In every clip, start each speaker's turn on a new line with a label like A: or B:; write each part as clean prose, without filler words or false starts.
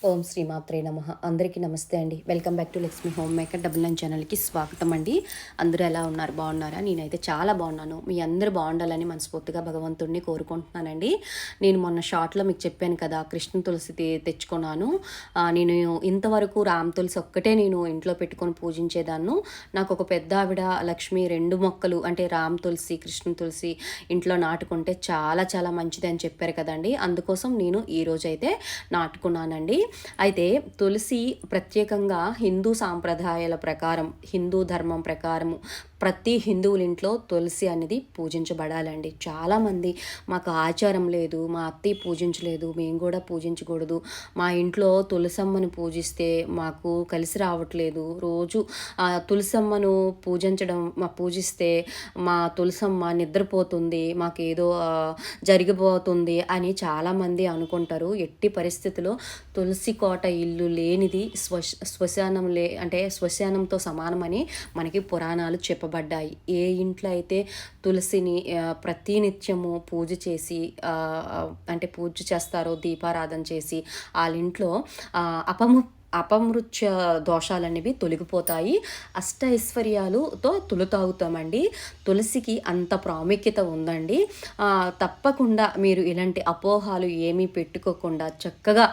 A: ఓం శ్రీమాత్రే నమః. అందరికీ నమస్తే అండి. Welcome back to Lakshmi home maker double nine ఛానల్కి స్వాగతం అండి. అందరూ ఎలా ఉన్నారు? బాగున్నారా? నేనైతే చాలా బాగున్నాను. మీ అందరూ బాగుండాలని మనస్ఫూర్తిగా భగవంతుడిని కోరుకుంటున్నానండి. నేను మొన్న షార్ట్లో మీకు చెప్పాను కదా, కృష్ణ తులసి తెచ్చుకున్నాను. నేను ఇంతవరకు రామ్ తులసి ఒక్కటే నేను ఇంట్లో పెట్టుకొని పూజించేదాన్ని. నాకు ఒక పెద్ద ఆవిడ లక్ష్మి 2 మొక్కలు అంటే రామ్ తులసి, కృష్ణ తులసి ఇంట్లో నాటుకుంటే చాలా చాలా మంచిది అని చెప్పారు కదండి. అందుకోసం నేను ఈరోజైతే నాటుకున్నానండి. అయితే తులసి ప్రత్యేకంగా హిందూ సాంప్రదాయాల ప్రకారం, హిందూ ధర్మం ప్రకారము ప్రతి హిందువుల ఇంట్లో తులసి అనేది పూజించబడాలండి. చాలామంది మాకు ఆచారం లేదు, మా అత్తయ్య పూజించలేదు, మేము కూడా పూజించకూడదు, మా ఇంట్లో తులసమ్మను పూజిస్తే మాకు కలిసి రావట్లేదు, రోజు తులసమ్మను పూజిస్తే మా తులసమ్మ నిద్రపోతుంది, మాకేదో జరిగిపోతుంది అని చాలామంది అనుకుంటారు. ఎట్టి పరిస్థితిలో తులసి కోట ఇల్లు లేనిది అంటే శ్మశానంతో సమానమని మనకి పురాణాలు చెప్పబడ్డాయి. ఏ ఇంట్లో అయితే తులసిని ప్రతినిత్యము పూజ చేసి అంటే పూజ చేస్తారో, దీపారాధన చేసి వాళ్ళ ఇంట్లో అపమృత్య దోషాలనేవి తొలగిపోతాయి. అష్టైశ్వర్యాలతో తాగుతామండి. తులసికి అంత ప్రాముఖ్యత ఉందండి. తప్పకుండా మీరు ఇలాంటి అపోహాలు ఏమీ పెట్టుకోకుండా చక్కగా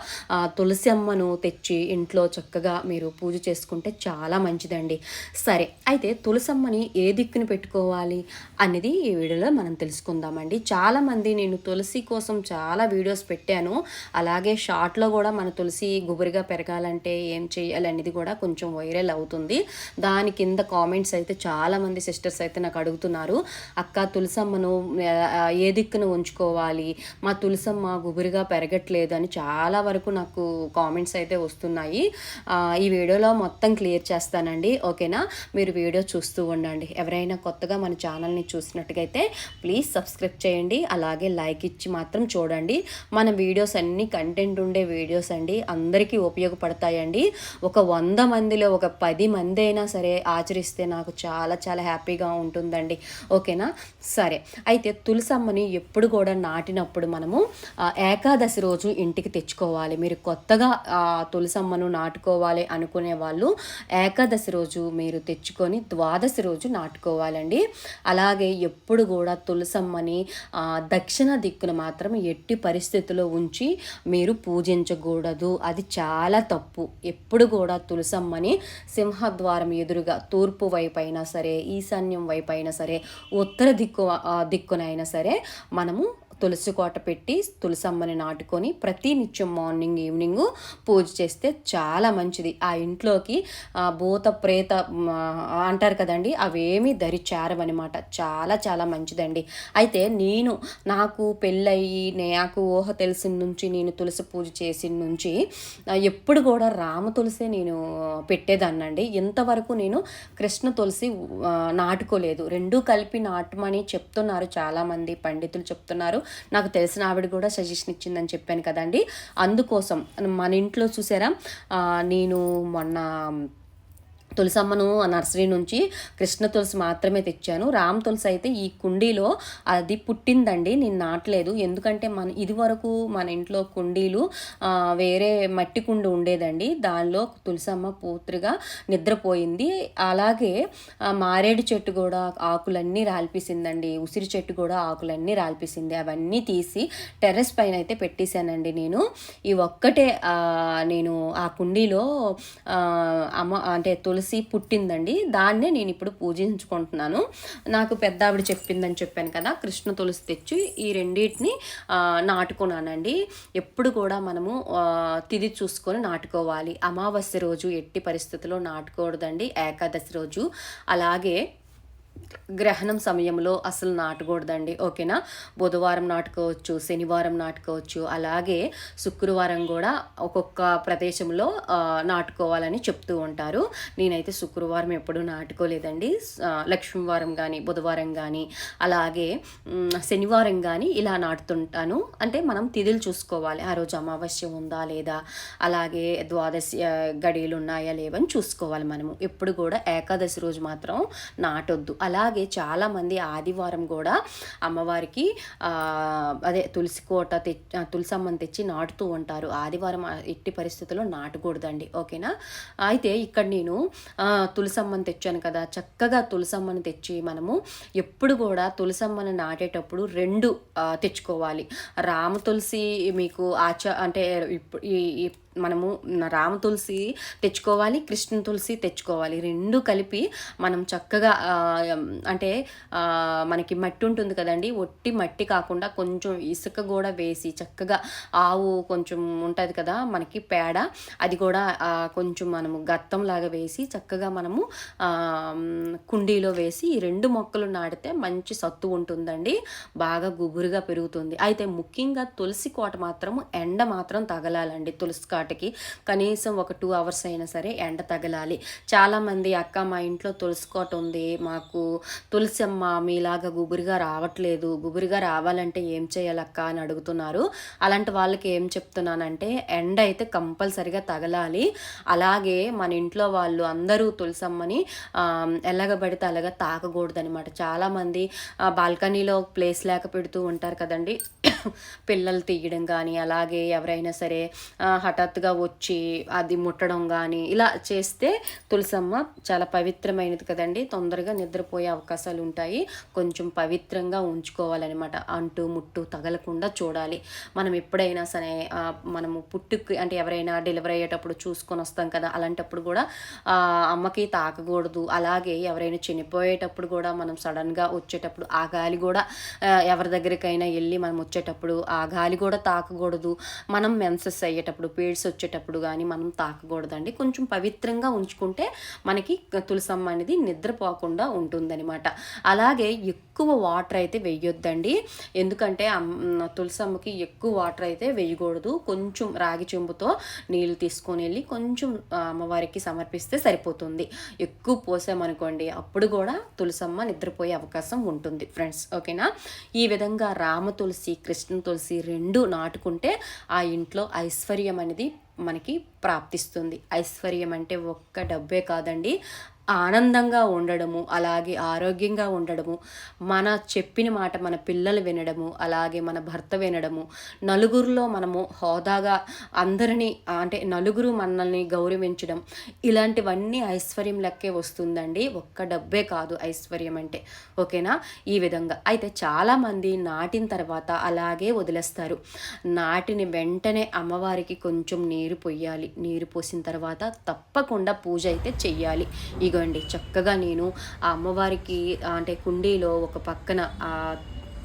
A: తులసి అమ్మను తెచ్చి ఇంట్లో చక్కగా మీరు పూజ చేసుకుంటే చాలా మంచిదండి. సరే, అయితే తులసమ్మని ఏ దిక్కుని పెట్టుకోవాలి అనేది ఈ వీడియోలో మనం తెలుసుకుందామండి. చాలామంది నేను తులసి కోసం చాలా వీడియోస్ పెట్టాను. అలాగే షార్ట్లో కూడా మన తులసి గుబురుగా పెరగాలంటే ఏం చేయాలనేది కూడా కొంచెం వైరల్ అవుతుంది. దాని కింద కామెంట్స్ అయితే చాలామంది సిస్టర్స్ అయితే నాకు అడుగుతున్నారు, అక్క తులసమ్మను ఏ దిక్కున ఉంచుకోవాలి, మా తులసమ్మ గుబురుగా పెరగట్లేదు అని చాలా వరకు నాకు కామెంట్స్ అయితే వస్తున్నాయి. ఈ వీడియోలో మొత్తం క్లియర్ చేస్తానండి, ఓకేనా? మీరు వీడియో చూస్తూ ఉండండి. ఎవరైనా కొత్తగా మన ఛానల్ని చూసినట్టుగైతే ప్లీజ్ సబ్స్క్రైబ్ చేయండి, అలాగే లైక్ ఇచ్చి మాత్రం చూడండి. మన వీడియోస్ అన్నీ కంటెంట్ ఉండే వీడియోస్ అండి, అందరికీ ఉపయోగపడతాయండి. ఒక 100 మందిలో ఒక 10 మంది అయినా సరే ఆచరిస్తే నాకు చాలా చాలా హ్యాపీగా ఉంటుందండి, ఓకేనా? సరే, అయితే తులసమ్మని ఎప్పుడు కూడా నాటినప్పుడు మనము ఏకాదశి రోజు ఇంటికి తెచ్చుకోవాలి. మీరు కొత్తగా తులసమ్మను నాటుకోవాలి అనుకునే వాళ్ళు ఏకాదశి రోజు మీరు తెచ్చుకొని ద్వాదశి రోజు నాటుకోవాలండి. అలాగే ఎప్పుడు కూడా తులసమ్మని దక్షిణ దిక్కున మాత్రం ఎట్టి పరిస్థితుల్లో ఉంచి మీరు పూజించకూడదు, అది చాలా తప్పు. ఎప్పుడు కూడా తులసమ్మని సింహద్వారం ఎదురుగా తూర్పు వైపు అయినా సరే, ఈశాన్యం వైపు అయినా సరే, ఉత్తర దిక్కునైనా సరే మనము తులసి కోట పెట్టి తులసమ్మని నాటుకొని ప్రతి నిత్యం మార్నింగ్ ఈవినింగ్ పూజ చేస్తే చాలా మంచిది. ఆ ఇంట్లోకి భూత ప్రేత అంటారు కదండి, అవేమీ దరి చేరవన్నమాట. చాలా చాలా మంచిదండి. అయితే నాకు పెళ్ళయి నాకు ఊహ తెలిసిన నుంచి, నేను తులసి పూజ చేసిన నుంచి ఎప్పుడు కూడా రామ తులసే నేను పెట్టేదాన్నండి. ఇంతవరకు నేను కృష్ణ తులసి నాటుకోలేదు. రెండూ కలిపి నాటమని చెప్తున్నారు చాలామంది పండితులు చెప్తున్నారు. నాకు తెలిసిన ఆవిడ కూడా సజెషన్ ఇచ్చిందని చెప్పాను కదండి. అందుకోసం మన ఇంట్లో చూసారా, నేను మొన్న తులసమ్మను నర్సరీ నుంచి కృష్ణ తులసి మాత్రమే తెచ్చాను. రామ్ తులసి అయితే ఈ కుండీలో అది పుట్టిందండి, నేను నాటలేదు. ఎందుకంటే ఇదివరకు మన ఇంట్లో కుండీలు వేరే మట్టి కుండ ఉండేదండి, దానిలో తులసమ్మ పూర్తిగా నిద్రపోయింది. అలాగే మారేడు చెట్టు కూడా ఆకులన్నీ రాల్పేసిందండి, ఉసిరి చెట్టు కూడా ఆకులన్నీ రాల్పేసింది. అవన్నీ తీసి టెర్రస్ పైన అయితే పెట్టేశానండి. నేను ఈ ఒక్కటే నేను ఆ కుండీలో అంటే తులసి పుట్టిందండి, దాన్నే నేను ఇప్పుడు పూజించుకుంటున్నాను. నాకు పెద్ద ఆవిడ చెప్పిందని చెప్పాను కదా, కృష్ణ తులసి తెచ్చి ఈ రెండింటిని నాటుకున్నానండి. ఎప్పుడు కూడా మనము తిథి చూసుకొని నాటుకోవాలి. అమావాస్య రోజు ఎట్టి పరిస్థితుల్లో నాటుకూడదండి, ఏకాదశి రోజు. అలాగే గ్రహణం సమయంలో అసలు నాటకూడదండి, ఓకేనా? బుధవారం నాటుకోవచ్చు, శనివారం నాటుకోవచ్చు, అలాగే శుక్రవారం కూడా ఒక్కొక్క ప్రదేశంలో నాటుకోవాలని చెప్తూ ఉంటారు. నేనైతే శుక్రవారం ఎప్పుడూ నాటుకోలేదండి. లక్ష్మీవారం కానీ, బుధవారం కానీ, అలాగే శనివారం కానీ ఇలా నాటుతుంటాను. అంటే మనం తిథులు చూసుకోవాలి, ఆ రోజు అమావాస్య ఉందా లేదా, అలాగే ద్వాదశి గడియలు ఉన్నాయా లేవని చూసుకోవాలి మనము. ఎప్పుడు కూడా ఏకాదశి రోజు మాత్రం నాటొద్దు. అలాగే చాలామంది ఆదివారం కూడా అమ్మవారికి అదే తులసి కోట తులసమ్మని తెచ్చి నాటుతూ ఉంటారు. ఆదివారం ఎట్టి పరిస్థితుల్లో నాటకూడదండి, ఓకేనా. అయితే ఇక్కడ నేను తులసమ్మని తెచ్చాను కదా, చక్కగా తులసమ్మని తెచ్చి మనము ఎప్పుడు కూడా తులసమ్మని నాటేటప్పుడు 2 తెచ్చుకోవాలి. రామ తులసి మీకు అంటే ఇప్పుడు ఈ మనము రామ తులసి తెచ్చుకోవాలి, కృష్ణ తులసి తెచ్చుకోవాలి. 2 కలిపి మనం చక్కగా అంటే మనకి మట్టి ఉంటుంది కదండి, ఒట్టి మట్టి కాకుండా కొంచెం ఇసుక కూడా వేసి చక్కగా ఆవు కొంచెం ఉంటుంది కదా మనకి పేడ, అది కూడా కొంచెం మనము గత్తంలాగా వేసి చక్కగా మనము కుండీలో వేసి ఈ 2 మొక్కలు నాటితే మంచి సత్తు ఉంటుందండి, బాగా గుబురుగా పెరుగుతుంది. అయితే ముఖ్యంగా తులసి కోట మాత్రం ఎండ మాత్రం తగలాలండి. తులసి కోటకి కనీసం ఒక 2 అవర్స్ అయినా సరే ఎండ తగలాలి. చాలామంది అక్క మా ఇంట్లో తులసి కోట ఉంది, మాకు తులసి అమ్మ మీలాగా గుబురుగా రావట్లేదు, గుబురుగా రావాలంటే ఏం చేయాలక్క అని అడుగుతున్నారు. అలాంటి వాళ్ళకి ఏం చెప్తున్నానంటే ఎండ అయితే కంపల్సరిగా తగలాలి. అలాగే మన ఇంట్లో వాళ్ళు అందరూ తులసమ్మని ఎలాగబడితే అలాగా తాకకూడదు అనమాట. చాలామంది బాల్కనీలో ప్లేస్ లేక పెడుతూ ఉంటారు కదండి, పిల్లలు తీయడం కానీ, అలాగే ఎవరైనా సరే హఠాత్తుగా వచ్చి అది ముట్టడం కానీ ఇలా చేస్తే తులసమ్మ చాలా పవిత్రమైనది కదండి, తొందరగా నిద్రపోయే అవకాశాలు ఉంటాయి. కొంచెం పవిత్రంగా ఉంచుకోవాలన్నమాట, అంటు ముట్టు తగలకుండా చూడాలి. మనం ఎప్పుడైనా సరే మనము పుట్టుకి అంటే ఎవరైనా డెలివరీ అయ్యేటప్పుడు చూసుకొని వస్తాం కదా, అలాంటప్పుడు కూడా అమ్మకి తాకకూడదు. అలాగే ఎవరైనా చనిపోయేటప్పుడు కూడా మనం సడన్గా వచ్చేటప్పుడు ఆ గాలి కూడా ఎవరి దగ్గరికైనా వెళ్ళి మనం వచ్చేటప్పుడు ఆ గాలి కూడా తాకకూడదు. మనం మెన్సెస్ అయ్యేటప్పుడు పీరియడ్స్ వచ్చేటప్పుడు కానీ మనం తాకకూడదండి. కొంచెం పవిత్రంగా ఉంచుకుంటే మనకి తులసమ్మ అనేది నిద్రపోకుండా ఉంటుందన్నమాట. అలాగే ఎక్కువ వాటర్ అయితే వేయొద్దండి, ఎందుకంటే తులసమ్మకి ఎక్కువ వాటర్ అయితే వేయకూడదు. కొంచెం రాగి చెంబుతో నీళ్ళు తీసుకొని వెళ్ళి కొంచెం అమ్మవారికి సమర్పిస్తే సరిపోతుంది. ఎక్కువ పోసామనుకోండి అప్పుడు కూడా తులసమ్మ నిద్రపోయే అవకాశం ఉంటుంది ఫ్రెండ్స్, ఓకేనా. ఈ విధంగా రామ తులసి కృష్ణ తులసి 2 నాటుకుంటే ఆ ఇంట్లో ఐశ్వర్యం అనేది మనకి ప్రాప్తిస్తుంది. ఐశ్వర్యం అంటే ఒక్క డబ్బే కాదండి, ఆనందంగా ఉండడము, అలాగే ఆరోగ్యంగా ఉండడము, మన చెప్పిన మాట మన పిల్లలు వినడము, అలాగే మన భర్త వినడము, నలుగురిలో మనము హోదాగా అందరినీ అంటే నలుగురు మనల్ని గౌరవించడం, ఇలాంటివన్నీ ఐశ్వర్యం లెక్కే వస్తుందండి, ఒక్క డబ్బే కాదు ఐశ్వర్యం అంటే, ఓకేనా. ఈ విధంగా అయితే చాలామంది నాటిన తర్వాత అలాగే వదిలేస్తారు. నాటిన వెంటనే అమ్మవారికి కొంచెం నీరు పొయ్యాలి. నీరు పోసిన తర్వాత తప్పకుండా పూజ అయితే చెయ్యాలి. ఇగోండి చక్కగా నేను ఆ అమ్మవారికి అంటే కుండీలో ఒక పక్కన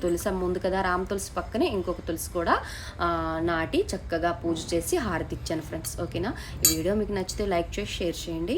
A: తులసమ్మ ఉంది కదా, రామ తులసి పక్కనే ఇంకొక తులసి కూడా నాటి చక్కగా పూజ చేసి హారతి ఇచ్చాను ఫ్రెండ్స్, ఓకేనా. ఈ వీడియో మీకు నచ్చితే లైక్ చేసి షేర్ చేయండి.